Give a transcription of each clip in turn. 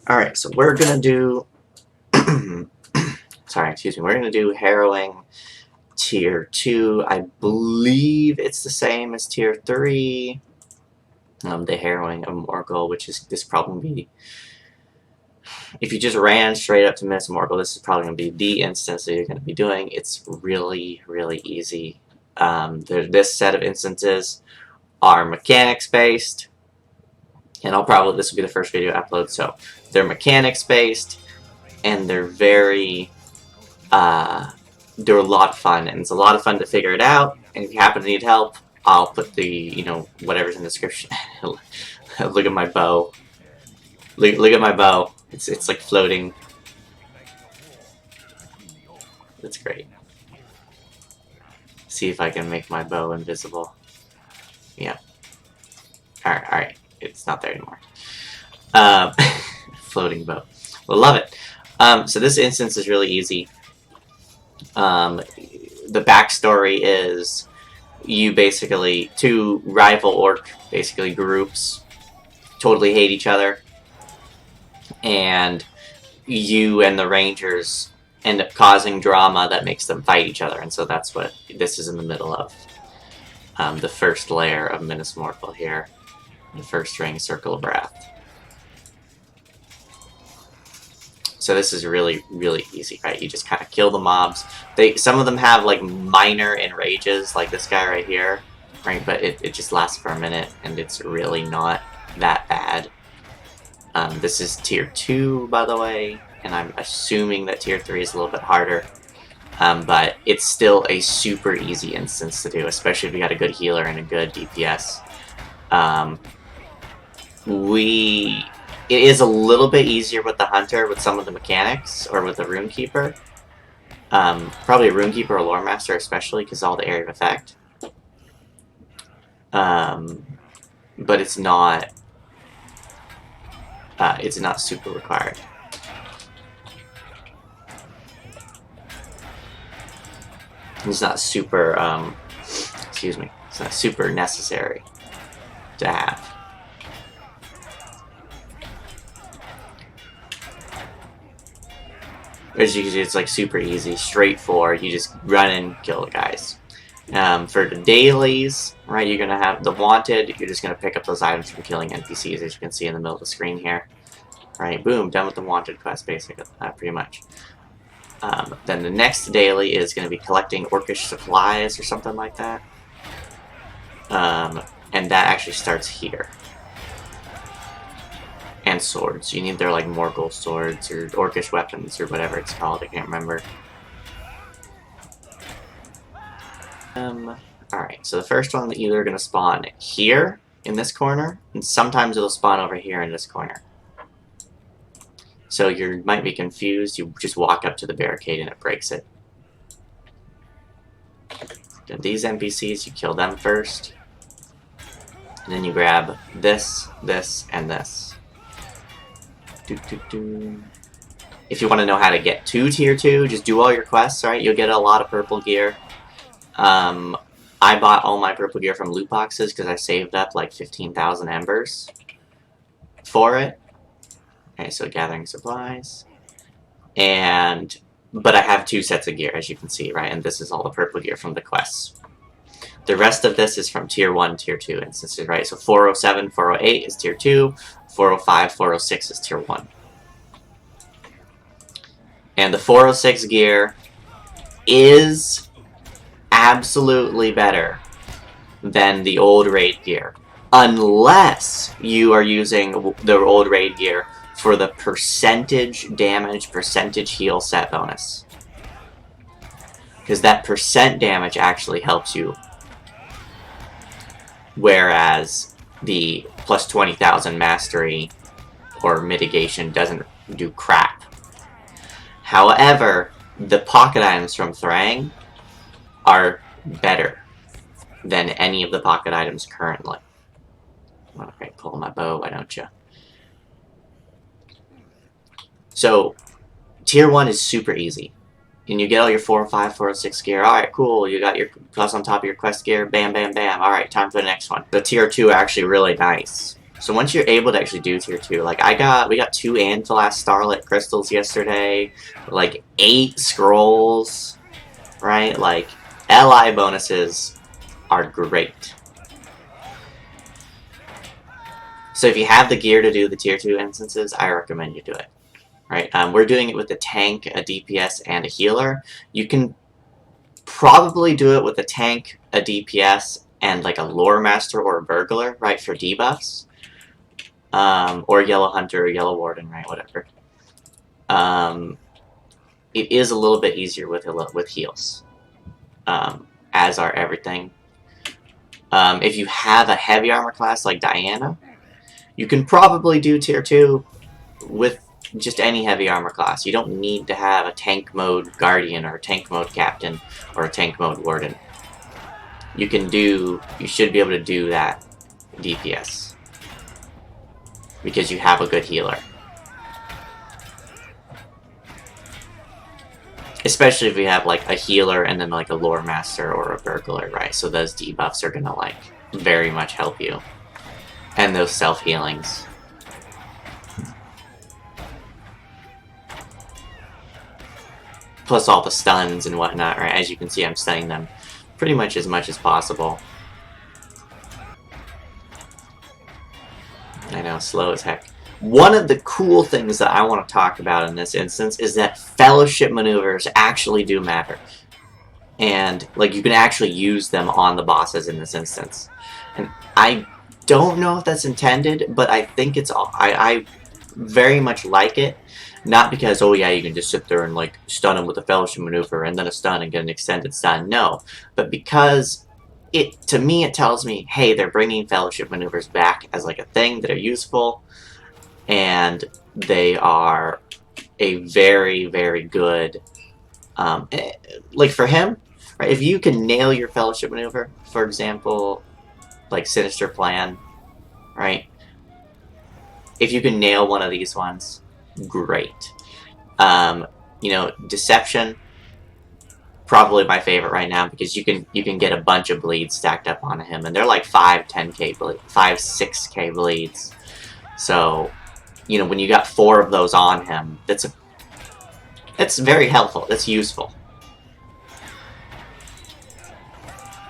Alright, so we're gonna do... sorry, excuse me. We're gonna do Harrowing Tier 2. I believe it's the same as Tier 3. The Harrowing of Morgul, which is this probably... If you just ran straight up to Minas Morgul, this is probably going to be the instance that you're going to be doing. It's really, really easy. This set of instances are mechanics-based, and this will be the first video I upload, so they're mechanics-based, and they're they're a lot of fun, and it's a lot of fun to figure it out, and if you happen to need help, I'll put the, whatever's in the description. Look at my bow. Look at my bow. It's like floating. That's great. See if I can make my bow invisible. Yeah. Alright. It's not there anymore. Floating bow. Well, love it. So this instance is really easy. The backstory is you basically, two rival orc groups totally hate each other. And you and the Rangers end up causing drama that makes them fight each other, and so that's what this is in the middle of. The first layer of Minas Morgul here, the first ring, Circle of Wrath. So this is really, really easy, right? You just kind of kill the mobs. Some of them have like minor enrages, like this guy right here, right? But it just lasts for a minute, and it's really not that bad. This is Tier 2, by the way, and I'm assuming that Tier 3 is a little bit harder. But it's still a super easy instance to do, especially if you got a good healer and a good DPS. It is a little bit easier with the Hunter with some of the mechanics, or with the Runekeeper. Probably a Runekeeper or Lore Master especially, because all the area of effect. But it's not super required. It's not super, excuse me, it's not super necessary to have. As you can see, it's like super easy, straightforward. You just run in, kill the guys. For the dailies, right, you're going to have the wanted. You're just going to pick up those items from killing NPCs, as you can see in the middle of the screen here. Right, boom, done with the wanted quest, basically, pretty much. Then the next daily is going to be collecting orcish supplies or something like that. And that actually starts here. And swords. You need their like Morgul swords or orcish weapons or whatever it's called. I can't remember. Alright, so the first one that either going to spawn here in this corner, and sometimes it'll spawn over here in this corner. So you might be confused. You just walk up to the barricade and it breaks it. Then these NPCs, you kill them first. And then you grab this, this, and this. If you want to know how to get to Tier 2, just do all your quests, right? You'll get a lot of purple gear. I bought all my purple gear from loot boxes because I saved up like 15,000 embers for it. Okay, so gathering supplies. But I have 2 sets of gear, as you can see, right? And this is all the purple gear from the quests. The rest of this is from Tier 1, Tier 2 instances, right? So 407, 408 is Tier 2, 405, 406 is Tier 1. And the 406 gear is absolutely better than the old raid gear. Unless you are using the old raid gear for the percentage damage, percentage heal set bonus. Because that percent damage actually helps you. Whereas the plus 20,000 mastery or mitigation doesn't do crap. However, the pocket items from Thrang are better than any of the pocket items currently. Okay, pull my bow, why don't you? So, Tier 1 is super easy. And you get all your 405, 406 gear. Alright, cool. You got your plus on top of your quest gear. Bam, bam, bam. Alright, time for the next one. The Tier 2 are actually really nice. So once you're able to actually do tier 2, like we got 2 Antilas Starlit Crystals yesterday, like 8 Scrolls, right? Like, LI bonuses are great. So if you have the gear to do the tier 2 instances, I recommend you do it. Right? We're doing it with a tank, a DPS, and a healer. You can probably do it with a tank, a DPS, and like a lore master or a burglar, right, for debuffs. Or yellow hunter or yellow warden, right, whatever. It is a little bit easier with heals, as are everything. If you have a heavy armor class like Diana, you can probably do tier 2 with just any heavy armor class. You don't need to have a tank mode guardian or a tank mode captain or a tank mode warden. You should be able to do that DPS because you have a good healer. Especially if you have like a healer and then like a lore master or a burglar, right? So those debuffs are gonna like very much help you. And those self-healings. Plus all the stuns and whatnot, right? As you can see, I'm stunning them pretty much as possible. I know, slow as heck. One of the cool things that I want to talk about in this instance is that fellowship maneuvers actually do matter. And, like, you can actually use them on the bosses in this instance. And I don't know if that's intended, but I think it's all... I very much like it. Not because, oh yeah, you can just sit there and, like, stun them with a fellowship maneuver and then a stun and get an extended stun. No. But because... to me, it tells me, hey, they're bringing fellowship maneuvers back as like a thing that are useful, and they are a very, very good, like for him, right? If you can nail your fellowship maneuver, for example, like Sinister Plan, right? If you can nail one of these ones, great. You know, Deception. Probably my favorite right now because you can get a bunch of bleeds stacked up on him, and they're like 5-10k bleeds, 5-6k bleeds. So, you know, when you got 4 of those on him, that's very helpful. That's useful.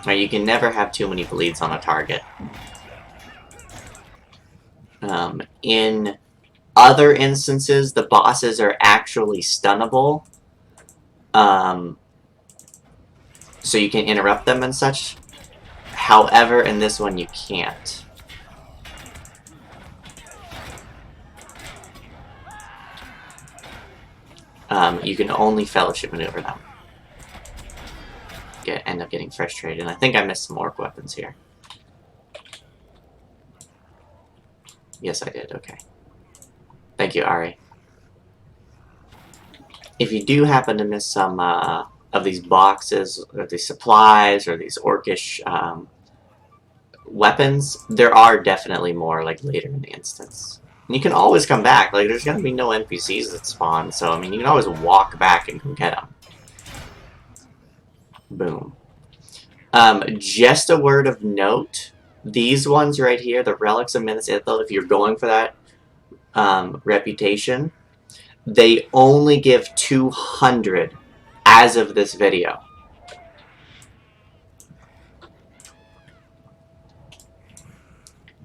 Right, you can never have too many bleeds on a target. In other instances, the bosses are actually stunnable. So you can interrupt them and such. However, in this one you can't. You can only fellowship maneuver them. End up getting frustrated, and I think I missed some orc weapons here. Yes, I did, okay. Thank you, Ari. If you do happen to miss some of these boxes, or these supplies, or these orcish weapons, there are definitely more like later in the instance. And you can always come back. Like, there's gonna be no NPCs that spawn, so I mean, you can always walk back and go get them. Boom. Just a word of note: these ones right here, the Relics of Minas Ithil, if you're going for that reputation, they only give 200 as of this video.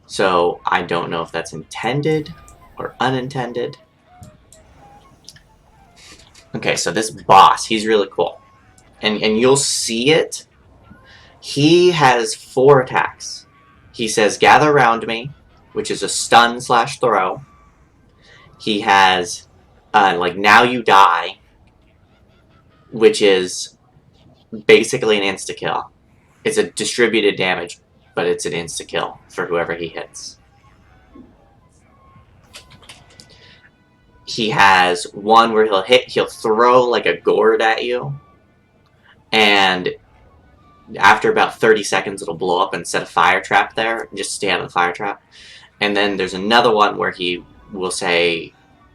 So I don't know if that's intended or unintended. Okay, so this boss, he's really cool. And you'll see it. He has 4 attacks. He says, gather around me, which is a stun/throw. He has, like, now you die, which is basically an insta-kill. It's a distributed damage, but it's an insta-kill for whoever he hits. He has one where he'll throw like a gourd at you, and after about 30 seconds it'll blow up and set a fire trap there. Just stay out of the fire trap. And then there's another one where he will say,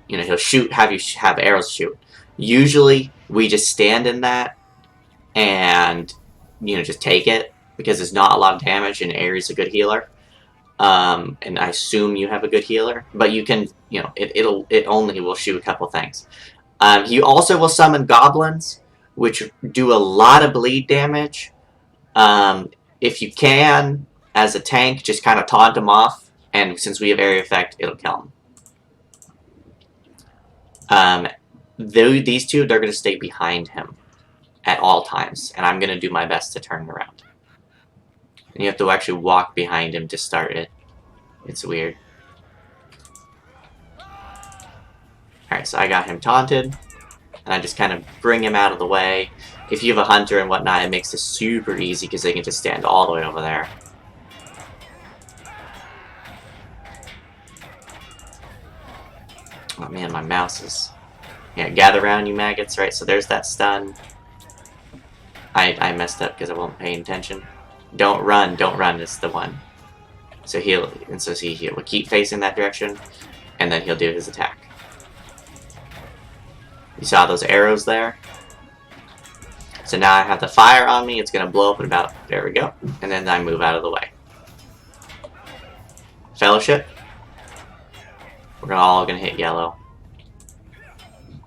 you know, he'll have arrows shoot. Usually we just stand in that and, you know, just take it because there's not a lot of damage and Ares is a good healer. and I assume you have a good healer, but you can, it only will shoot a couple things. He also will summon goblins, which do a lot of bleed damage. If you can, as a tank, just kind of taunt him off, and since we have area effect, it'll kill him. These two, they're going to stay behind him at all times, and I'm going to do my best to turn around. And you have to actually walk behind him to start it. It's weird. Alright, so I got him taunted, and I just kind of bring him out of the way. If you have a hunter and whatnot, it makes this super easy because they can just stand all the way over there. Oh man, my mouse is... Yeah, gather round, you maggots, right? So there's that stun. I messed up because I wasn't paying attention. Don't run, it's the one. So he'll keep facing that direction, and then he'll do his attack. You saw those arrows there? So now I have the fire on me, it's gonna blow up in about, there we go. And then I move out of the way. Fellowship. We're all gonna hit yellow.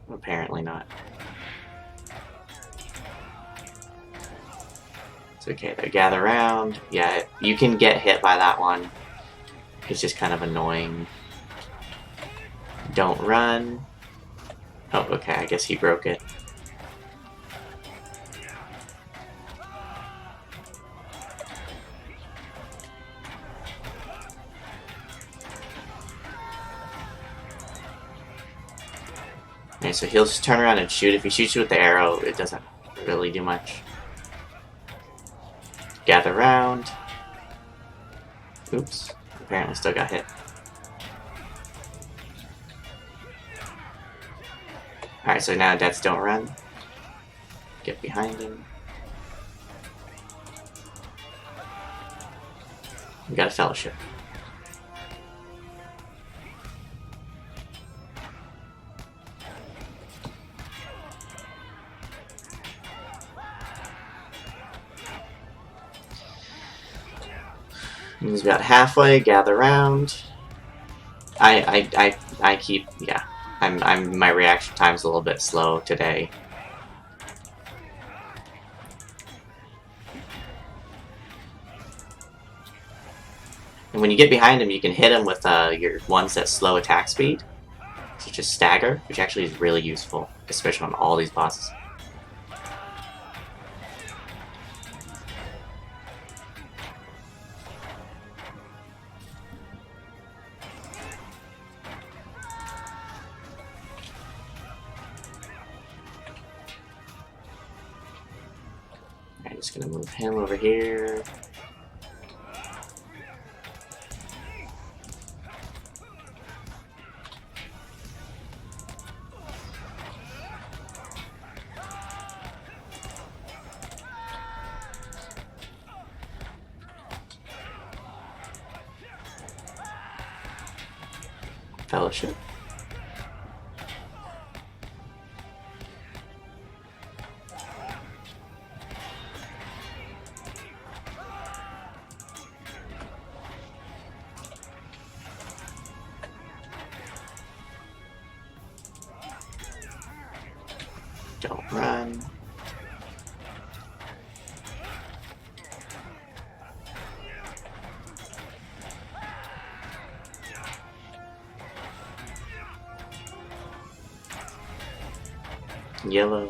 Apparently not. It's okay, they gather around. Yeah, you can get hit by that one. It's just kind of annoying. Don't run. Oh, okay, I guess he broke it. Okay, so he'll just turn around and shoot. If he shoots you with the arrow, it doesn't really do much. Gather round. Oops. Apparently still got hit. Alright, so now deaths don't run. Get behind him. We got a fellowship. He's about halfway. Gather round. I keep, yeah. My reaction time's a little bit slow today. And when you get behind him, you can hit him with your ones that slow attack speed, such as stagger, which actually is really useful, especially on all these bosses. I'm just gonna move him over here. Fellowship. Don't run. Yellow.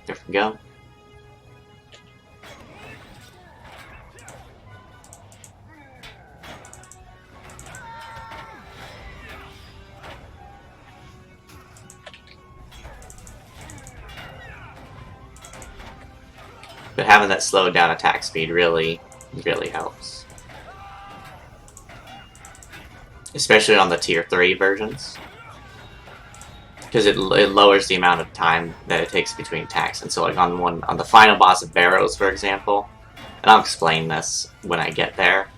There we go. But having that slowed down attack speed really helps. Especially on the tier 3 versions. Because it lowers the amount of time that it takes between attacks. And so like on the final boss of Barrows, for example, and I'll explain this when I get there,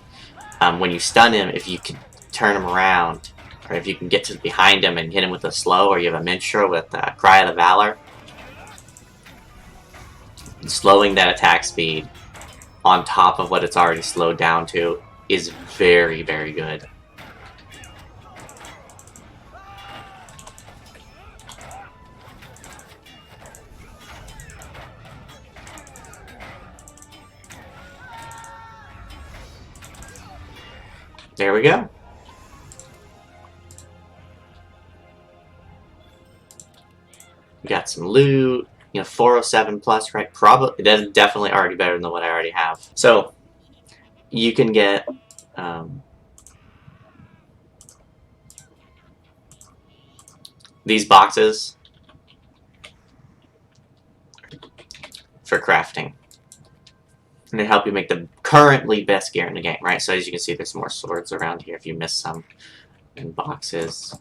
when you stun him, if you can turn him around, or if you can get to behind him and hit him with a slow, or you have a minstrel with Cry of the Valor, slowing that attack speed on top of what it's already slowed down to is very, very good. There we go. We got some loot. 407 plus, right? Probably that's definitely already better than what I already have. So you can get these boxes for crafting. And they help you make the currently best gear in the game, right? So as you can see, there's more swords around here if you miss some in boxes.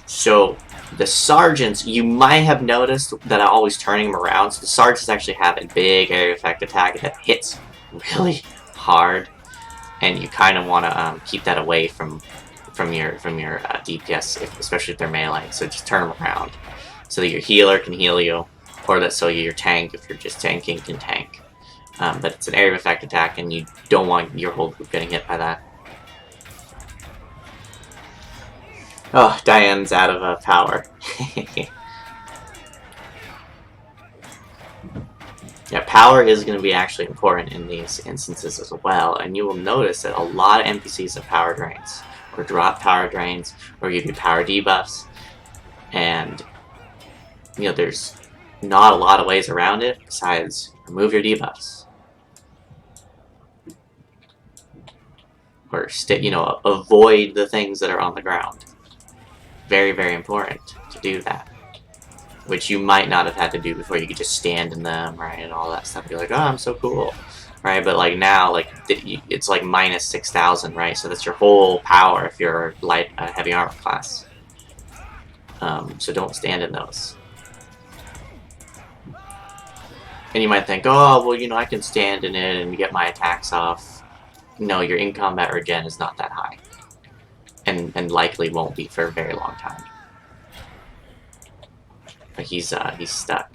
So the sergeants, you might have noticed that I'm always turning them around. So the sergeants actually have a big area effect attack that hits really hard, and you kind of want to keep that away from your DPS, especially if they're melee. So just turn them around so that your healer can heal you, or that so your tank, if you're just tanking, can tank. But it's an area of effect attack, and you don't want your whole group getting hit by that. Oh, Diane's out of power. Yeah, power is going to be actually important in these instances as well, and you will notice that a lot of NPCs have power drains, or drop power drains, or give you power debuffs, and there's not a lot of ways around it besides remove your debuffs, or avoid the things that are on the ground. Very, very important to do that, which you might not have had to do before. You could just stand in them, right, and all that stuff. You're like, oh, I'm so cool, right? But like now, like it's like minus 6,000, right? So that's your whole power if you're heavy armor class. So don't stand in those. And you might think, oh, well, I can stand in it and get my attacks off. No, your in-combat regen is not that high. And likely won't be for a very long time. But he's stuck.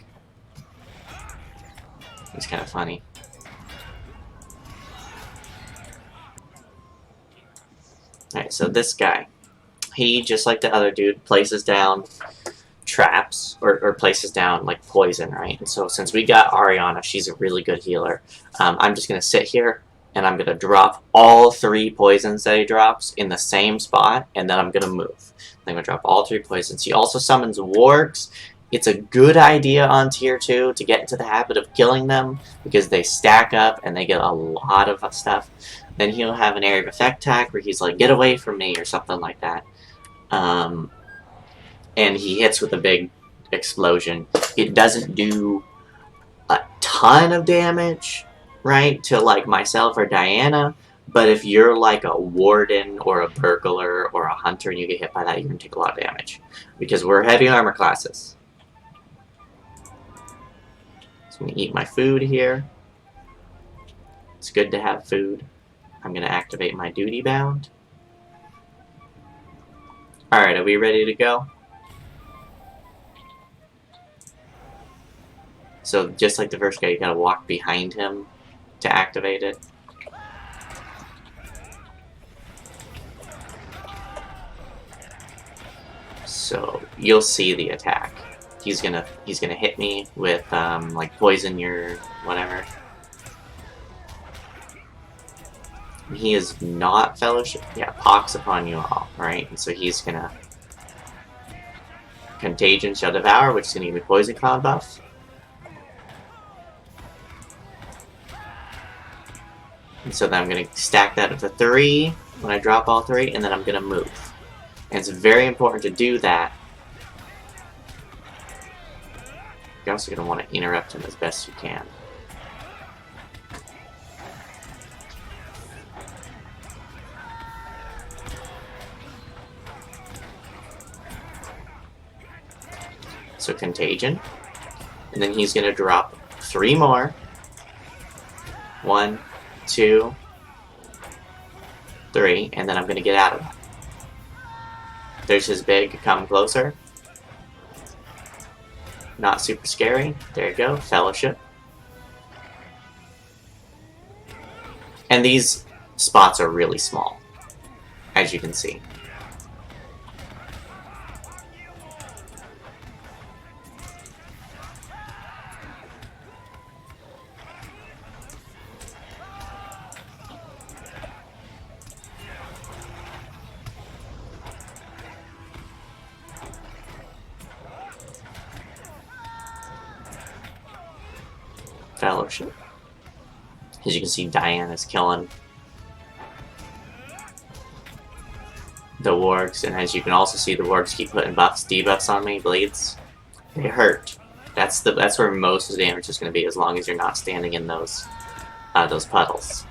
It's kind of funny. Alright, so this guy. He, just like the other dude, places down traps, or places down, like, poison, right? And so since we got Ariana, she's a really good healer. I'm just going to sit here, and I'm going to drop all 3 poisons that he drops in the same spot, and then I'm going to move. I'm going to drop all 3 poisons. He also summons wargs. It's a good idea on tier 2 to get into the habit of killing them, because they stack up and they get a lot of stuff. Then he'll have an area of effect attack where he's like, get away from me, or something like that. And he hits with a big explosion. It doesn't do a ton of damage, right, to like myself or Diana, but if you're like a warden or a burglar or a hunter and you get hit by that, you're going to take a lot of damage, because we're heavy armor classes. So I'm going to eat my food here. It's good to have food. I'm going to activate my duty bound. Alright, are we ready to go? So just like the first guy, you gotta walk behind him to activate it. So you'll see the attack. He's gonna hit me with like poison your whatever. He is not fellowship. Yeah, pox upon you all, right? And so he's gonna contagion, shall devour, which is gonna give me poison cloud buff. And so then I'm going to stack that up to 3 when I drop all 3, and then I'm going to move. And it's very important to do that. You're also going to want to interrupt him as best you can. So contagion. And then he's going to drop 3 more. 1, 2, 3, and then I'm going to get out of that. There's his big come closer. Not super scary. There you go. Fellowship. And these spots are really small, as you can see. Fellowship. As you can see, Diane is killing the wargs, and as you can also see, the wargs keep putting buffs, debuffs on me, bleeds. They hurt. That's where most of the damage is going to be, as long as you're not standing in those puddles.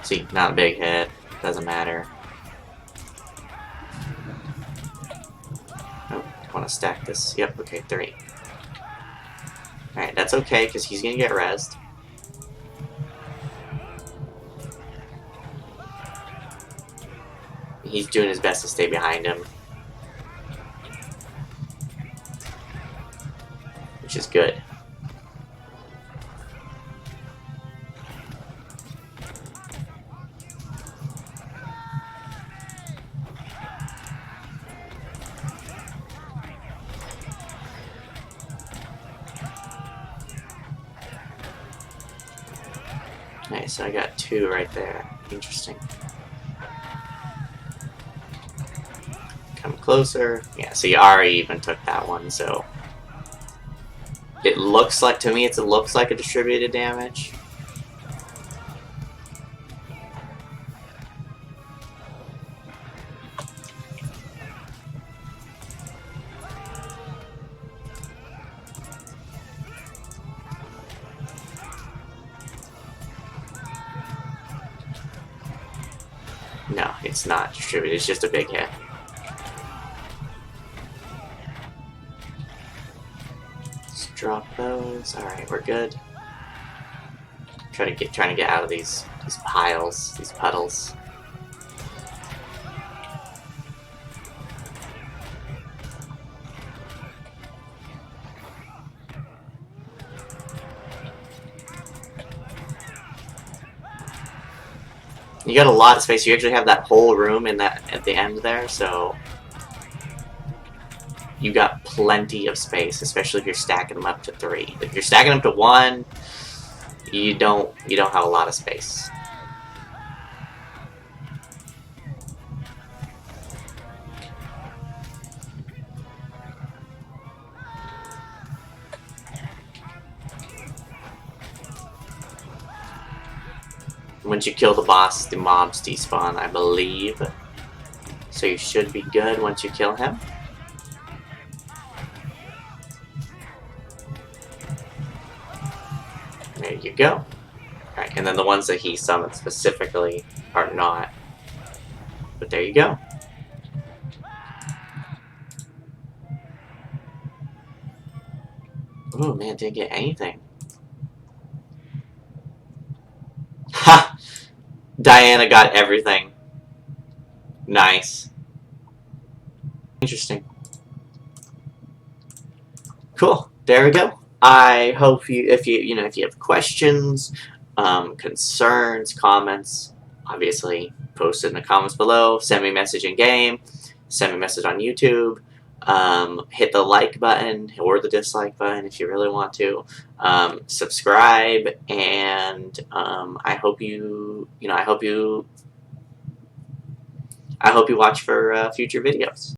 See, not a big hit, doesn't matter. Oh, I want to stack this. Yep, okay, 3. Alright, that's okay, because he's going to get rezzed. He's doing his best to stay behind him, which is good. Nice, so I got 2 right there. Interesting. Come closer. Yeah, see, Ari even took that one, so it looks like, to me, it looks like a distributed damage. No, it's not distributed, it's just a big hit. Let's drop those. Alright, we're good. Trying to get out of these piles, these puddles. You got a lot of space. You actually have that whole room in that at the end there, so you got plenty of space, especially if you're stacking them up to 3. If you're stacking them to 1, you don't have a lot of space. Once you kill the boss, the mobs despawn, I believe. So you should be good once you kill him. There you go. Alright, and then the ones that he summoned specifically are not. But there you go. Oh man, didn't get anything. Ha! Diana got everything. Nice. Interesting. Cool. There we go. I hope if you have questions, concerns, comments, obviously post it in the comments below. Send me a message in game. Send me a message on YouTube. Hit the like button or the dislike button if you really want to. Subscribe, and I hope you watch for future videos.